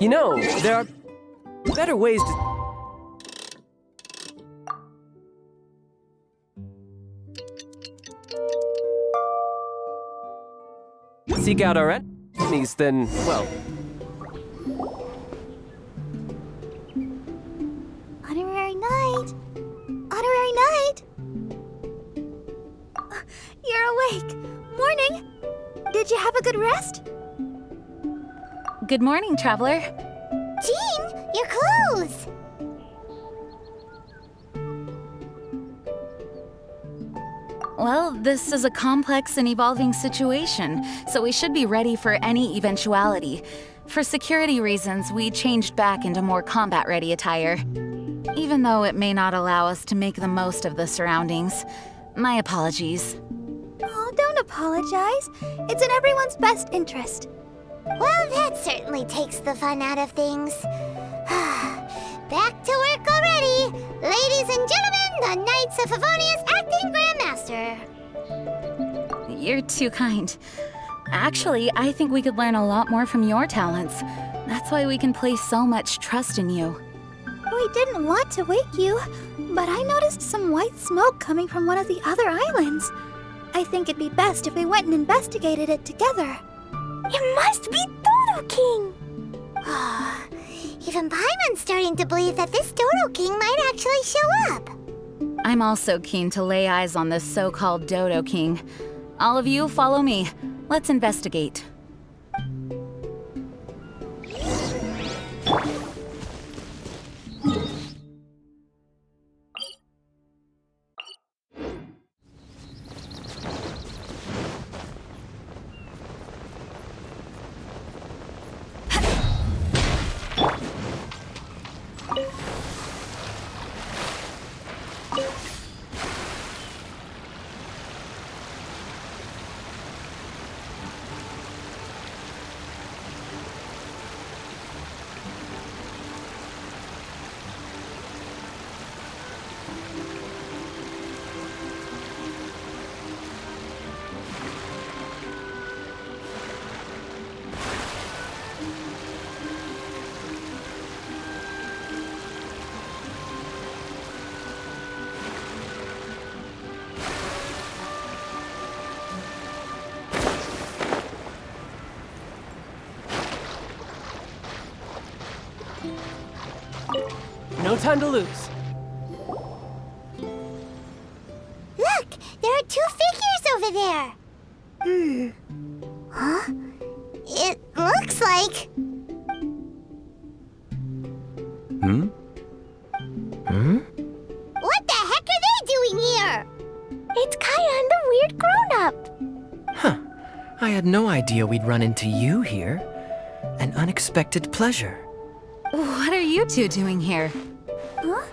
You know, there are better ways to... seek out our enemies, then, well... Honorary Knight! Honorary Knight! You're awake! Morning! Did you have a good rest? Good morning, traveler. Jean, your clothes! Well, this is a complex and evolving situation, so we should be ready for any eventuality. For security reasons, we changed back into more combat-ready attire, even though it may not allow us to make the most of the surroundings. My apologies. Oh, don't apologize. It's in everyone's best interest. Well, that certainly takes the fun out of things. Back to work already! Ladies and gentlemen, the Knights of Favonia's acting Grandmaster! You're too kind. Actually, I think we could learn a lot more from your talents. That's why we can place so much trust in you. We didn't want to wake you, but I noticed some white smoke coming from one of the other islands. I think it'd be best if we went and investigated it together. It must be Dodo-King! Even Paimon's starting to believe that this Dodo-King might actually show up. I'm also keen to lay eyes on this so-called Dodo-King. All of you, follow me. Let's investigate. No time to lose. Look, there are 2 figures over there. Huh? It looks like... What the heck are they doing here? It's Kaya and the weird grown-up. Huh. I had no idea we'd run into you here. An unexpected pleasure. What are you two doing here? Huh?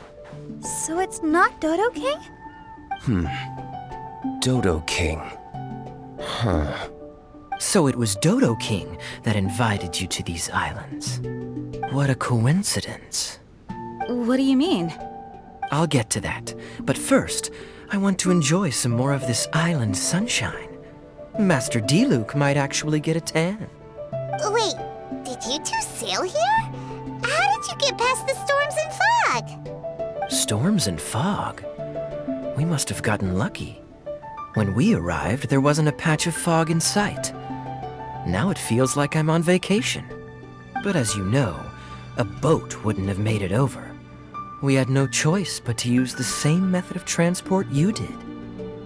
So it's not Dodo-King? Dodo-King. Huh. So it was Dodo-King that invited you to these islands. What a coincidence. What do you mean? I'll get to that, but first, I want to enjoy some more of this island sunshine. Master D-Luke might actually get a tan. Wait, did you 2 sail here? How did you get past the storms and fog? Storms and fog? We must have gotten lucky. When we arrived, there wasn't a patch of fog in sight. Now it feels like I'm on vacation. But as you know, a boat wouldn't have made it over. We had no choice but to use the same method of transport you did.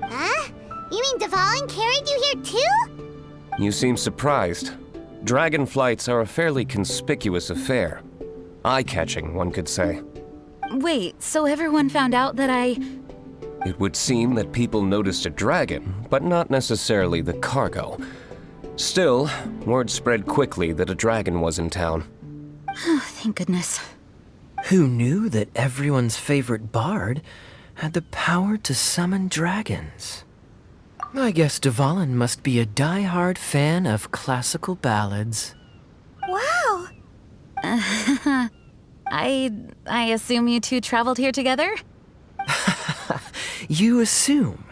Huh? You mean Dvalin carried you here too? You seem surprised. Dragon flights are a fairly conspicuous affair. Eye-catching, one could say. Wait, so everyone found out that It would seem that people noticed a dragon, but not necessarily the cargo. Still, word spread quickly that a dragon was in town. Thank goodness. Who knew that everyone's favorite bard had the power to summon dragons? I guess Dvalin must be a die-hard fan of classical ballads. Wow! I assume you two traveled here together? You assume.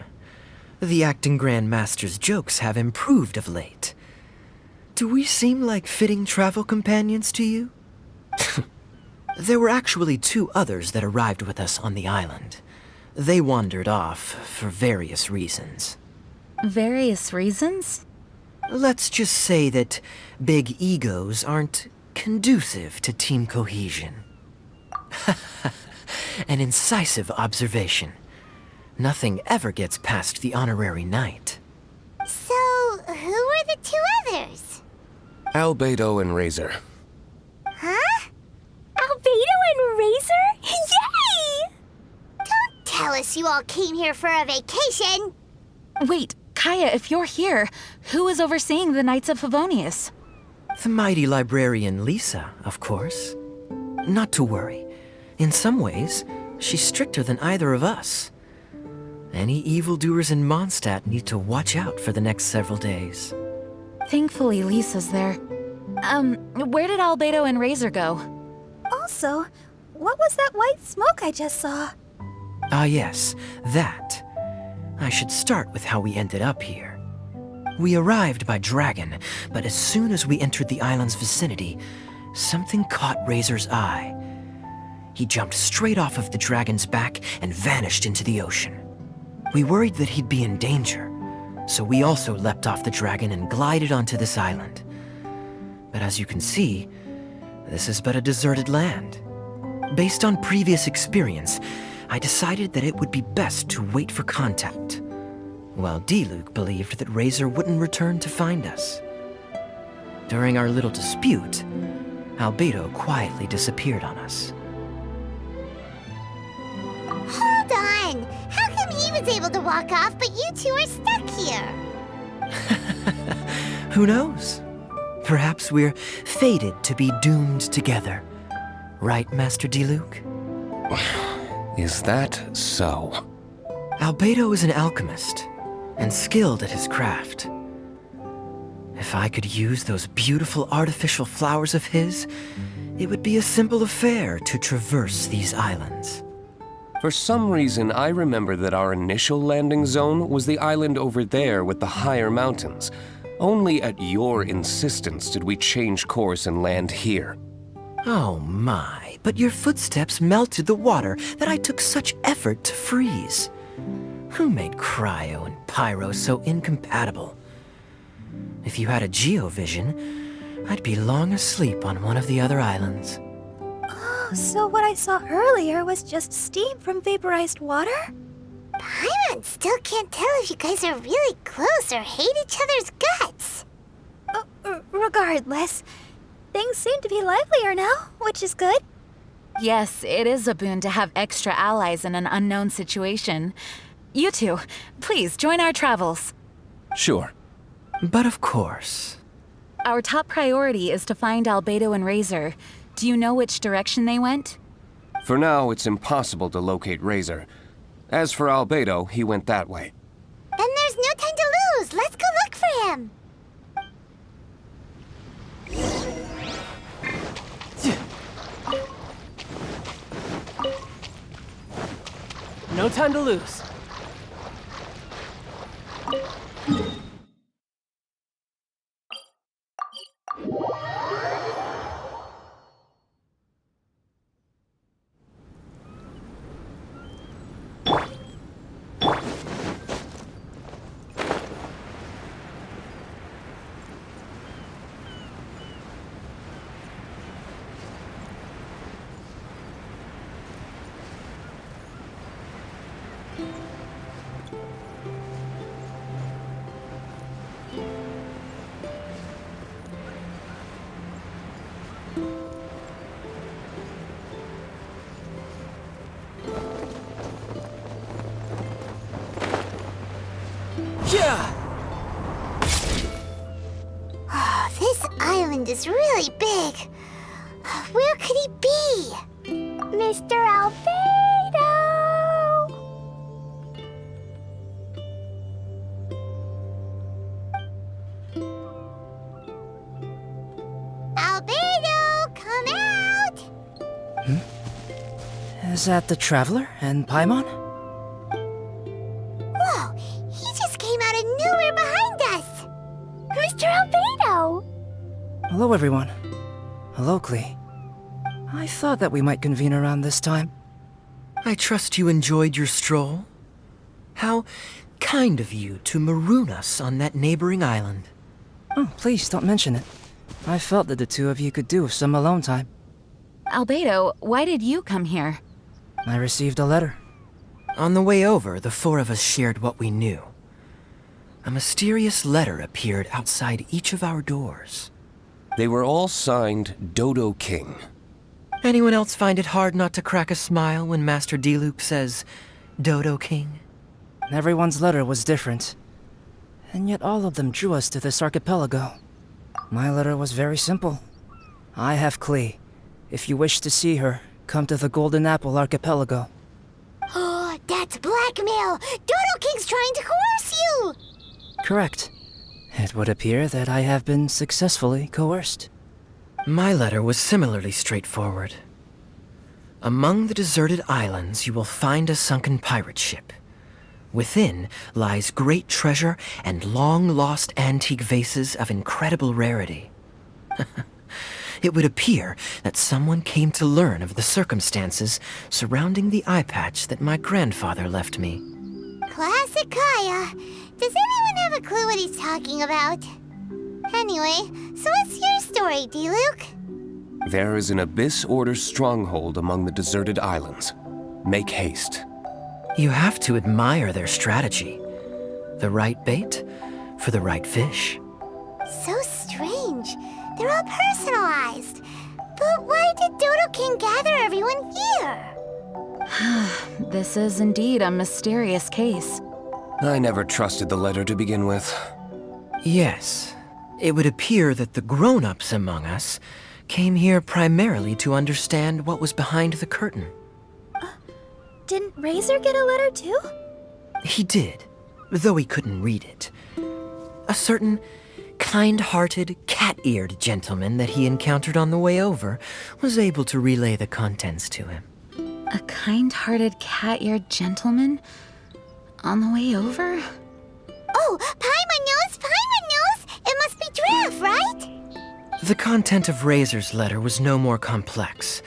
The acting Grandmaster's jokes have improved of late. Do we seem like fitting travel companions to you? There were actually 2 others that arrived with us on the island. They wandered off for various reasons. Various reasons? Let's just say that big egos aren't conducive to team cohesion. An incisive observation. Nothing ever gets past the honorary knight. So, who were the 2 others? Albedo and Razor. Huh? Albedo and Razor? Yay! Don't tell us you all came here for a vacation. Wait, Kaya, if you're here, who is overseeing the Knights of Favonius? The mighty librarian Lisa, of course. Not to worry. In some ways, she's stricter than either of us. Any evildoers in Mondstadt need to watch out for the next several days. Thankfully, Lisa's there. Where did Albedo and Razor go? Also, what was that white smoke I just saw? Ah yes, that. I should start with how we ended up here. We arrived by dragon, but as soon as we entered the island's vicinity, something caught Razor's eye. He jumped straight off of the dragon's back and vanished into the ocean. We worried that he'd be in danger, so we also leapt off the dragon and glided onto this island. But as you can see, this is but a deserted land. Based on previous experience, I decided that it would be best to wait for contact, while D-Luke believed that Razor wouldn't return to find us. During our little dispute, Albedo quietly disappeared on us. Hold on! How come he was able to walk off, but you 2 are stuck here? Who knows? Perhaps we're fated to be doomed together. Right, Master D-Luke? Is that so? Albedo is an alchemist, and skilled at his craft. If I could use those beautiful artificial flowers of his, it would be a simple affair to traverse these islands. For some reason, I remember that our initial landing zone was the island over there with the higher mountains. Only at your insistence did we change course and land here. Oh my, but your footsteps melted the water that I took such effort to freeze. Who made cryo and pyro so incompatible? If you had a geovision, I'd be long asleep on one of the other islands. Oh, so what I saw earlier was just steam from vaporized water? Paimon still can't tell if you guys are really close or hate each other's guts. Regardless, things seem to be livelier now, which is good. Yes, it is a boon to have extra allies in an unknown situation. You 2, please join our travels. Sure. But of course. Our top priority is to find Albedo and Razor. Do you know which direction they went? For now, it's impossible to locate Razor. As for Albedo, he went that way. Then there's no time to lose. Let's go look for him. No time to lose. Oh, this island is really big. Where could he be? Mr. Albedo! Albedo, come out! Is that the Traveler and Paimon? Whoa, he just came out of nowhere behind us! Mr. Albedo! Hello, everyone. Hello, Klee. I thought that we might convene around this time. I trust you enjoyed your stroll. How kind of you to maroon us on that neighboring island. Oh, please don't mention it. I felt that the two of you could do with some alone time. Albedo, why did you come here? I received a letter. On the way over, the four of us shared what we knew. A mysterious letter appeared outside each of our doors. They were all signed Dodo-King. Anyone else find it hard not to crack a smile when Master Diluc says, Dodo-King? Everyone's letter was different. And yet all of them drew us to this archipelago. My letter was very simple. I have Klee. If you wish to see her, come to the Golden Apple Archipelago. Oh, that's blackmail! Dodo-King's trying to coerce you! Correct. It would appear that I have been successfully coerced. My letter was similarly straightforward. Among the deserted islands, you will find a sunken pirate ship. Within lies great treasure and long-lost antique vases of incredible rarity. It would appear that someone came to learn of the circumstances surrounding the eye patch that my grandfather left me. Classic Kaya. Does anyone have a clue what he's talking about? Anyway, so what's your story, Diluc? There is an Abyss Order stronghold among the deserted islands. Make haste. You have to admire their strategy. The right bait for the right fish. So strange. They're all personalized. But why did Dodo-King gather everyone here? This is indeed a mysterious case. I never trusted the letter to begin with. Yes, it would appear that the grown-ups among us came here primarily to understand what was behind the curtain. Didn't Razor get a letter too? He did, though he couldn't read it. A certain kind-hearted, cat-eared gentleman that he encountered on the way over was able to relay the contents to him. A kind-hearted, cat-eared gentleman? On the way over? Oh, Paimon knows! Paimon knows! It must be Giraffe, right? The content of Razor's letter was no more complex.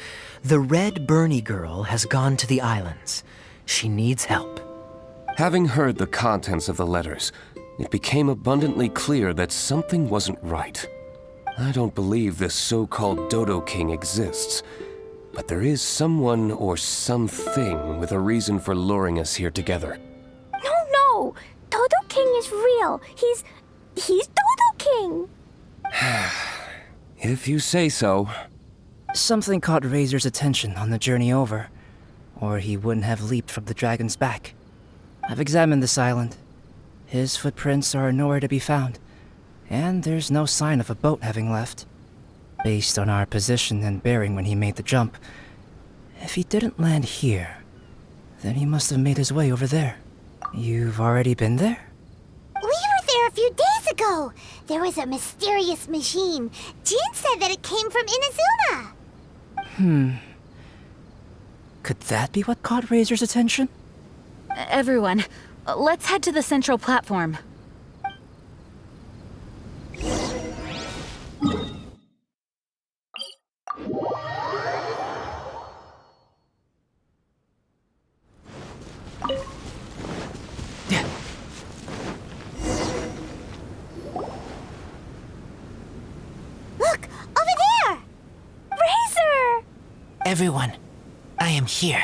The Red Bernie girl has gone to the islands. She needs help. Having heard the contents of the letters, it became abundantly clear that something wasn't right. I don't believe this so-called Dodo-King exists, but there is someone or something with a reason for luring us here together. No! Dodo-King is real. He's Dodo-King! If you say so. Something caught Razor's attention on the journey over, or he wouldn't have leaped from the dragon's back. I've examined this island. His footprints are nowhere to be found, and there's no sign of a boat having left. Based on our position and bearing when he made the jump, if he didn't land here, then he must have made his way over there. You've already been there? We were there a few days ago. There was a mysterious machine. Jin said that it came from Inazuma. Could that be what caught Razor's attention? Everyone, let's head to the central platform. Look, over there! Razor! Everyone, I am here.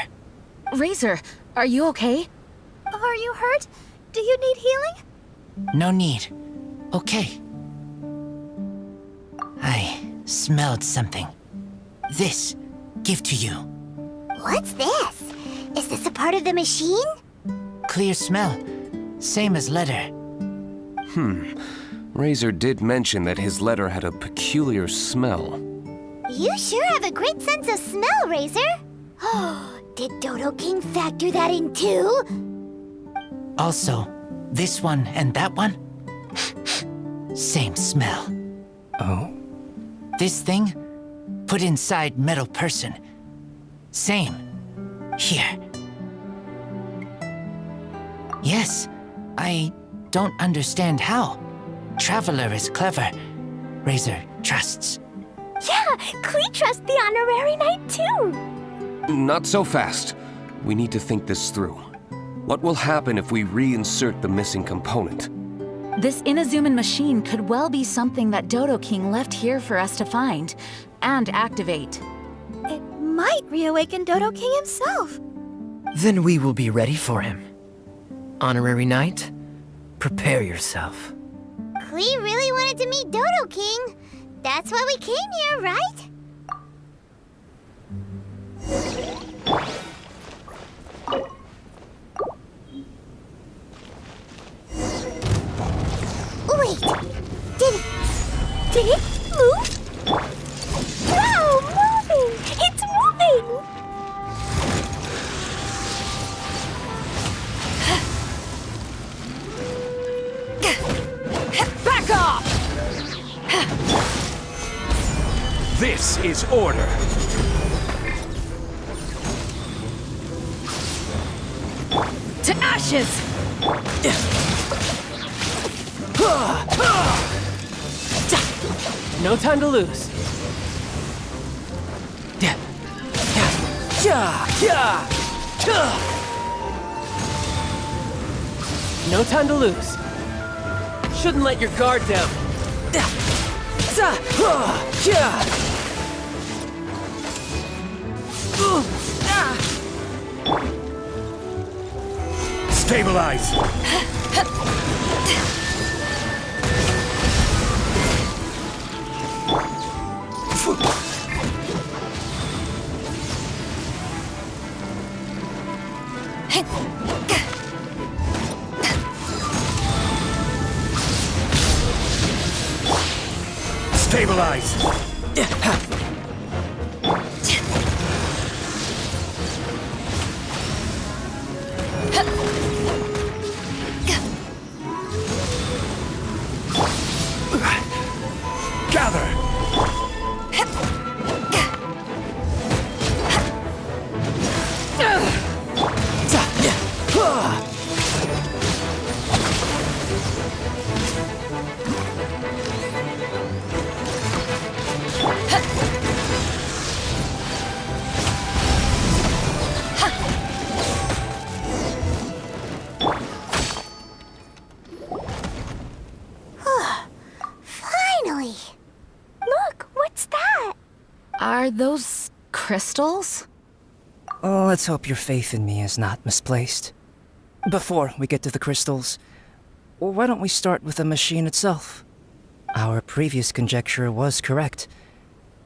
Razor, are you okay? Are you hurt? Do you need healing? No need. Okay. I smelled something. This, give to you. What's this? Is this a part of the machine? Clear smell. Same as letter. Razor did mention that his letter had a peculiar smell. You sure have a great sense of smell, Razor. Oh, did Dodo-King factor that in too? Also, this one and that one, same smell. Oh? This thing, put inside metal person. Same. Here. Yes, I don't understand how. Traveler is clever. Razor trusts. Yeah, Klee trusts the honorary knight too! Not so fast. We need to think this through. What will happen if we reinsert the missing component? This Inazuman machine could well be something that Dodo-King left here for us to find and activate. It might reawaken Dodo-King himself. Then we will be ready for him. Honorary Knight, prepare yourself. Klee really wanted to meet Dodo-King. That's why we came here, right? Wait! Did it move? Wow, moving! It's moving! Back off! This is order. To ashes! No time to lose. No time to lose. Shouldn't let your guard down. Stabilize. Stabilize. Gather. Finally! Look, what's that? Are those crystals? Oh, let's hope your faith in me is not misplaced. Before we get to the crystals, why don't we start with the machine itself? Our previous conjecture was correct.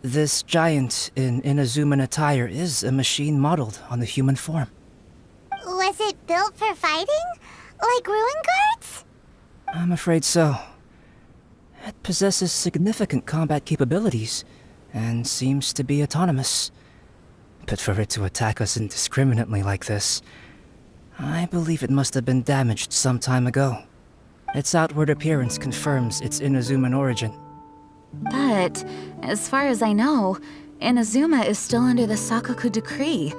This giant in Inazuman attire is a machine modeled on the human form. Was it built for fighting? Like ruin guards? I'm afraid so. It possesses significant combat capabilities, and seems to be autonomous. But for it to attack us indiscriminately like this, I believe it must have been damaged some time ago. Its outward appearance confirms its Inazuman origin. But, as far as I know, Inazuma is still under the Sakoku decree.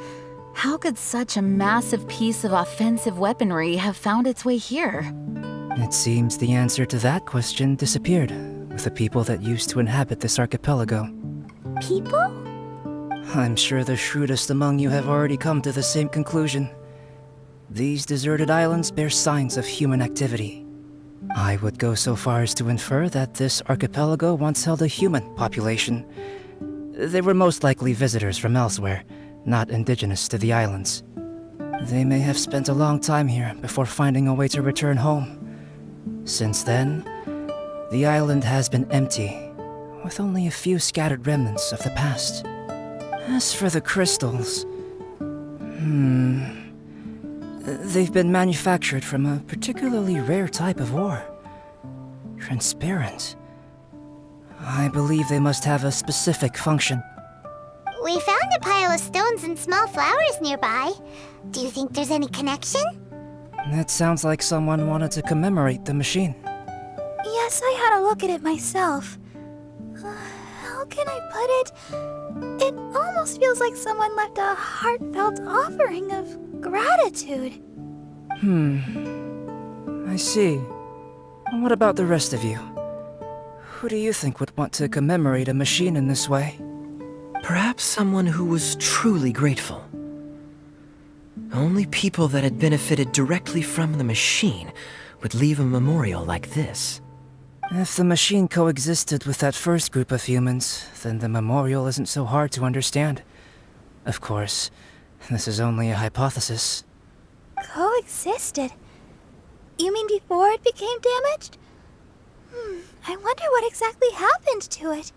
How could such a massive piece of offensive weaponry have found its way here? It seems the answer to that question disappeared with the people that used to inhabit this archipelago. People? I'm sure the shrewdest among you have already come to the same conclusion. These deserted islands bear signs of human activity. I would go so far as to infer that this archipelago once held a human population. They were most likely visitors from elsewhere, not indigenous to the islands. They may have spent a long time here before finding a way to return home. Since then, the island has been empty, with only a few scattered remnants of the past. As for the crystals, they've been manufactured from a particularly rare type of ore. Transparent. I believe they must have a specific function. We found a pile of stones and small flowers nearby. Do you think there's any connection? It sounds like someone wanted to commemorate the machine. Yes, I had a look at it myself. How can I put it? It almost feels like someone left a heartfelt offering of gratitude. I see. What about the rest of you? Who do you think would want to commemorate a machine in this way? Perhaps someone who was truly grateful. Only people that had benefited directly from the machine would leave a memorial like this. If the machine coexisted with that first group of humans, then the memorial isn't so hard to understand. Of course, this is only a hypothesis. Coexisted? You mean before it became damaged? I wonder what exactly happened to it.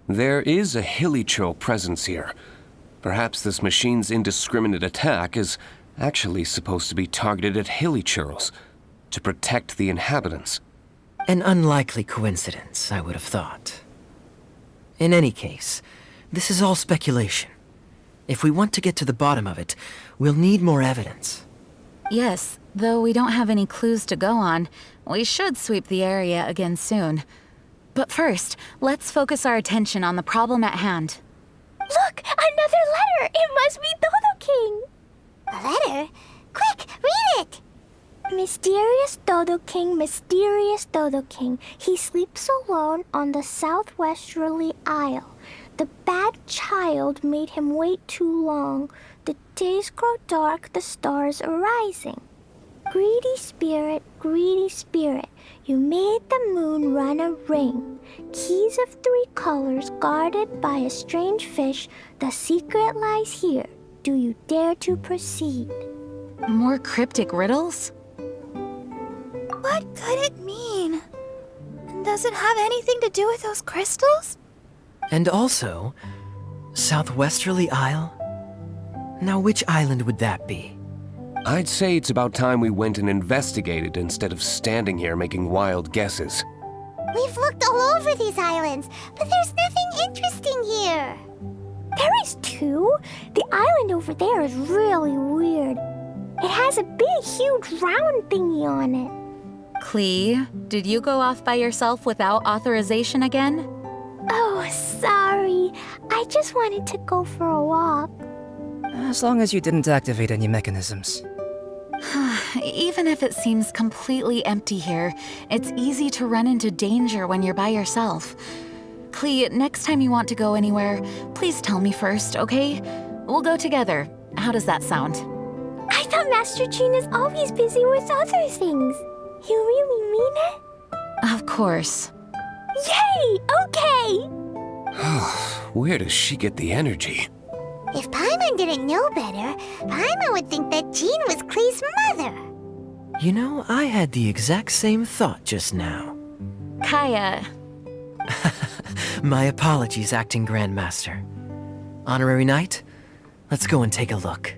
There is a Hilichurl presence here. Perhaps this machine's indiscriminate attack is actually supposed to be targeted at Hilichurls, to protect the inhabitants. An unlikely coincidence, I would have thought. In any case, this is all speculation. If we want to get to the bottom of it, we'll need more evidence. Yes, though we don't have any clues to go on, we should sweep the area again soon. But first, let's focus our attention on the problem at hand. Look! Another letter! It must be Dodo-King! A letter? Quick, read it! Mysterious Dodo-King. He sleeps alone on the southwesterly isle. The bad child made him wait too long. The days grow dark, the stars are rising. Greedy spirit, you made the moon run a ring. Keys of 3 colors guarded by a strange fish. The secret lies here. Do you dare to proceed? More cryptic riddles? What could it mean? And does it have anything to do with those crystals? And also, Southwesterly Isle? Now which island would that be? I'd say it's about time we went and investigated instead of standing here making wild guesses. We've looked all over these islands, but there's nothing interesting here. There is too. The island over there is really weird. It has a big, huge round thingy on it. Klee, did you go off by yourself without authorization again? Oh, sorry. I just wanted to go for a walk. As long as you didn't activate any mechanisms. Even if it seems completely empty here, it's easy to run into danger when you're by yourself. Klee, next time you want to go anywhere, please tell me first, okay? We'll go together. How does that sound? I thought Master Jean is always busy with other things. You really mean it? Of course. Yay! Okay! Where does she get the energy? If Paimon didn't know better, Paimon would think that Jean was Klee's mother. You know, I had the exact same thought just now. Kaya. My apologies, Acting Grandmaster. Honorary Knight, let's go and take a look.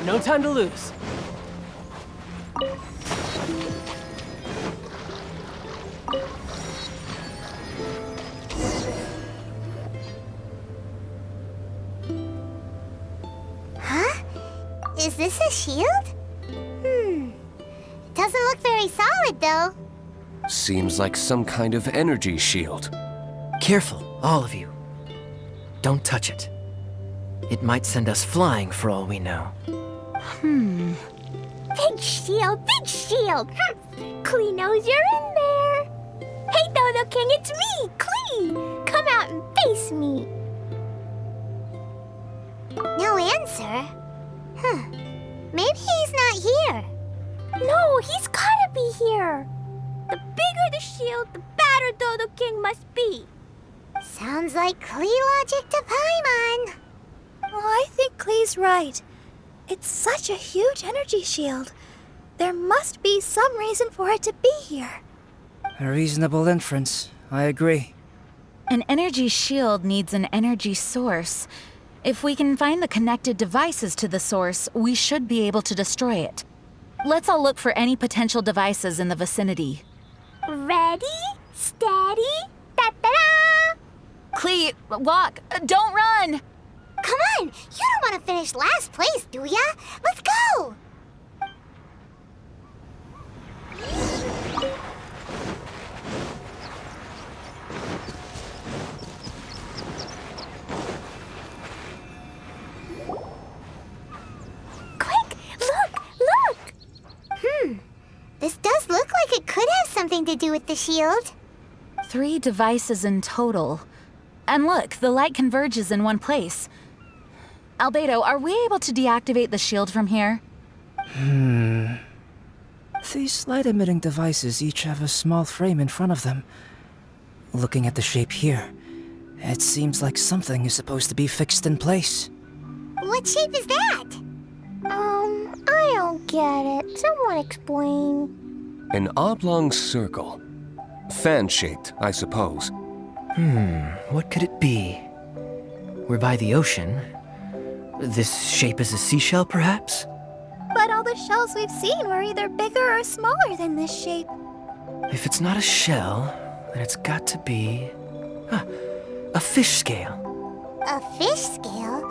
No time to lose. Huh? Is this a shield? Doesn't look very solid, though. Seems like some kind of energy shield. Careful, all of you. Don't touch it. It might send us flying for all we know. Big shield, big shield. Klee knows you're in there. Hey, Dodo-King, it's me, Klee. Come out and face me. No answer? Huh. Maybe he's not here. No, he's gotta be here. The bigger the shield, the badder Dodo-King must be. Sounds like Klee logic to Paimon. Oh, I think Klee's right. It's such a huge energy shield. There must be some reason for it to be here. A reasonable inference. I agree. An energy shield needs an energy source. If we can find the connected devices to the source, we should be able to destroy it. Let's all look for any potential devices in the vicinity. Ready, steady, da-da-da! Klee, walk! Don't run! Come on! You don't want to finish last place, do ya? Let's go! Quick, look! This does look like it could have something to do with the shield. 3 devices in total. And look, the light converges in one place. Albedo, are we able to deactivate the shield from here? These light-emitting devices each have a small frame in front of them. Looking at the shape here, it seems like something is supposed to be fixed in place. What shape is that? I don't get it. Someone explain. An oblong circle. Fan-shaped, I suppose. What could it be? We're by the ocean. This shape is a seashell, perhaps? But all the shells we've seen were either bigger or smaller than this shape. If it's not a shell, then it's got to be... a fish scale. A fish scale?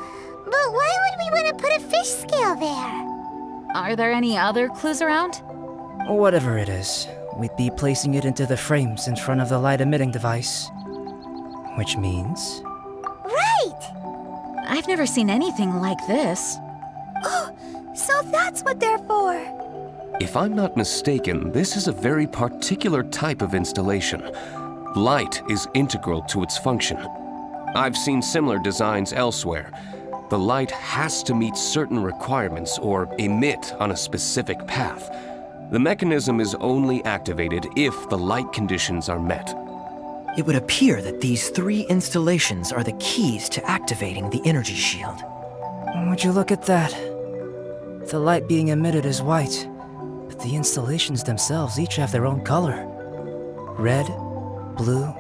But why would we want to put a fish scale there? Are there any other clues around? Whatever it is, we'd be placing it into the frames in front of the light-emitting device. Which means... Right! I've never seen anything like this. Oh, so that's what they're for. If I'm not mistaken, this is a very particular type of installation. Light is integral to its function. I've seen similar designs elsewhere. The light has to meet certain requirements or emit on a specific path. The mechanism is only activated if the light conditions are met. It would appear that these 3 installations are the keys to activating the energy shield. Would you look at that? The light being emitted is white, but the installations themselves each have their own color. Red, blue,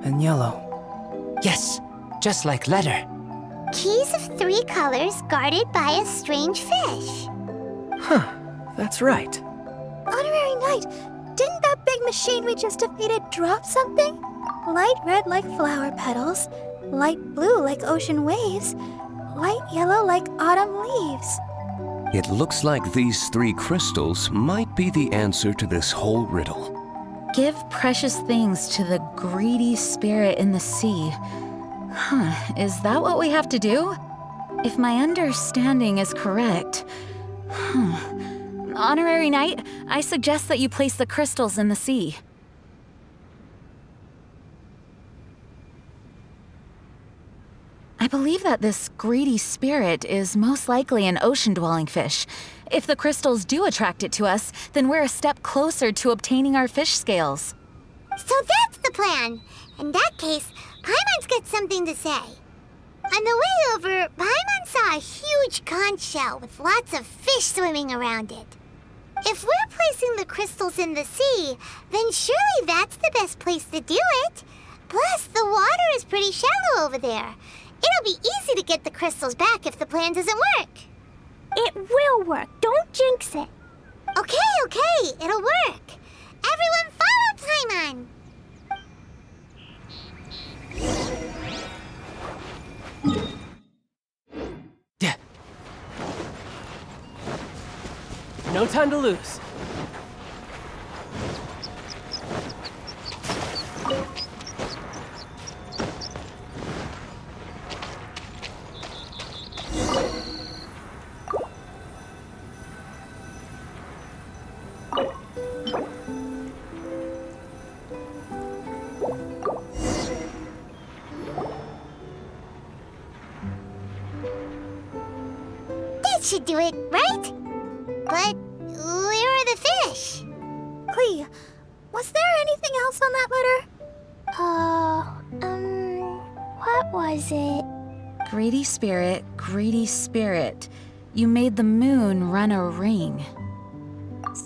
and yellow. Yes, just like letter. Keys of 3 colors guarded by a strange fish. That's right. Honorary Knight, didn't that big machine we just defeated drop something? Light red like flower petals, light blue like ocean waves, light yellow like autumn leaves. It looks like these 3 crystals might be the answer to this whole riddle. Give precious things to the greedy spirit in the sea. Is that what we have to do? If my understanding is correct... Honorary Knight, I suggest that you place the crystals in the sea. I believe that this greedy spirit is most likely an ocean-dwelling fish. If the crystals do attract it to us, then we're a step closer to obtaining our fish scales. So that's the plan. In that case, Paimon's got something to say. On the way over, Paimon saw a huge conch shell with lots of fish swimming around it. If we're placing the crystals in the sea, then surely that's the best place to do it. Plus, the water is pretty shallow over there. It'll be easy to get the crystals back if the plan doesn't work. It will work. Don't jinx it. Okay, it'll work. Everyone follow Paimon. No time to lose. That should do it, right? But where are the fish? Clee, was there anything else on that letter? What was it? Greedy spirit, you made the moon run a ring.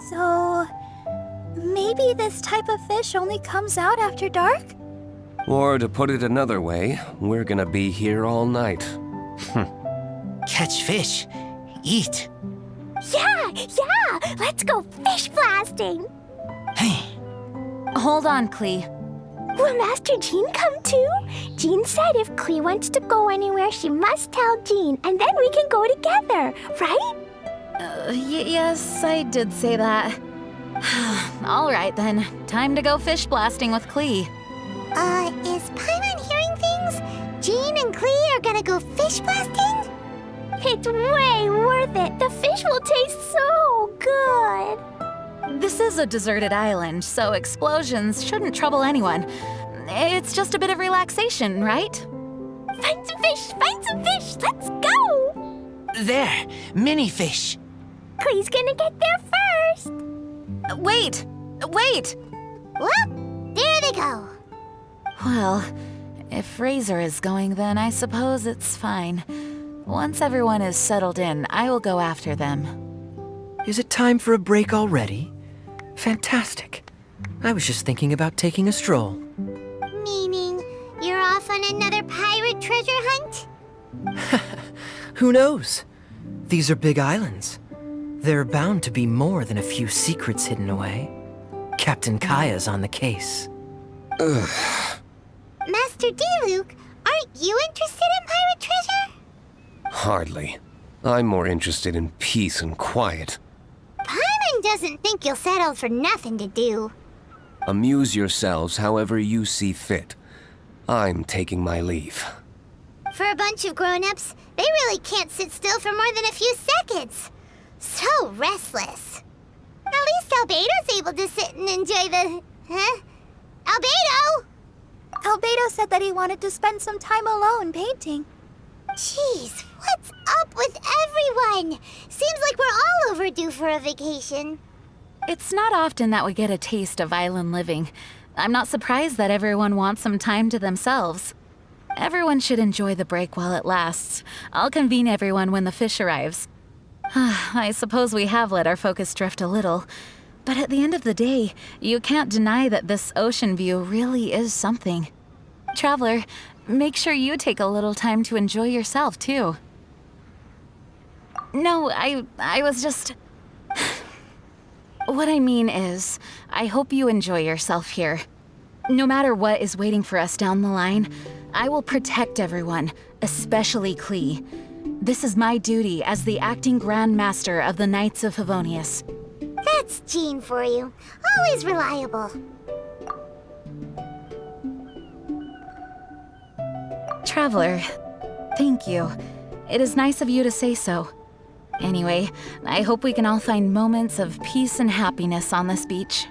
So, maybe this type of fish only comes out after dark? Or to put it another way, we're gonna be here all night. Catch fish. Eat. Yeah! Let's go fish blasting! Hold on, Klee. Will Master Jean come too? Jean said if Klee wants to go anywhere, she must tell Jean, and then we can go together, right? Yes, I did say that. All right then, time to go fish blasting with Klee. Is Paimon hearing things? Jean and Klee are gonna go fish blasting? It's way worth it. The fish will taste so good. This is a deserted island, so explosions shouldn't trouble anyone. It's just a bit of relaxation, right? Find some fish. Let's go. There, mini fish. Klee's gonna get there first. Wait! Well, there they go. Well, if Razor is going, then I suppose it's fine. Once everyone is settled in, I will go after them. Is it time for a break already? Fantastic. I was just thinking about taking a stroll. Meaning, you're off on another pirate treasure hunt? Who knows? These are big islands. There are bound to be more than a few secrets hidden away. Captain Kaya's on the case. Master D-Luke, aren't you interested in pirate treasure? Hardly. I'm more interested in peace and quiet. Paimon doesn't think you'll settle for nothing to do. Amuse yourselves however you see fit. I'm taking my leave. For a bunch of grown-ups, they really can't sit still for more than a few seconds. So restless. At least Albedo's able to sit and enjoy the... Huh? Albedo! Albedo said that he wanted to spend some time alone painting. Jeez, what's up with everyone? Seems like we're all overdue for a vacation. It's not often that we get a taste of island living. I'm not surprised that everyone wants some time to themselves. Everyone should enjoy the break while it lasts. I'll convene everyone when the fish arrives. I suppose we have let our focus drift a little. But at the end of the day, you can't deny that this ocean view really is something. Traveler, make sure you take a little time to enjoy yourself, too. No, I was just... What I mean is, I hope you enjoy yourself here. No matter what is waiting for us down the line, I will protect everyone, especially Klee. This is my duty as the acting Grand Master of the Knights of Favonius. That's Jean for you. Always reliable. Traveler, thank you. It is nice of you to say so. Anyway, I hope we can all find moments of peace and happiness on this beach.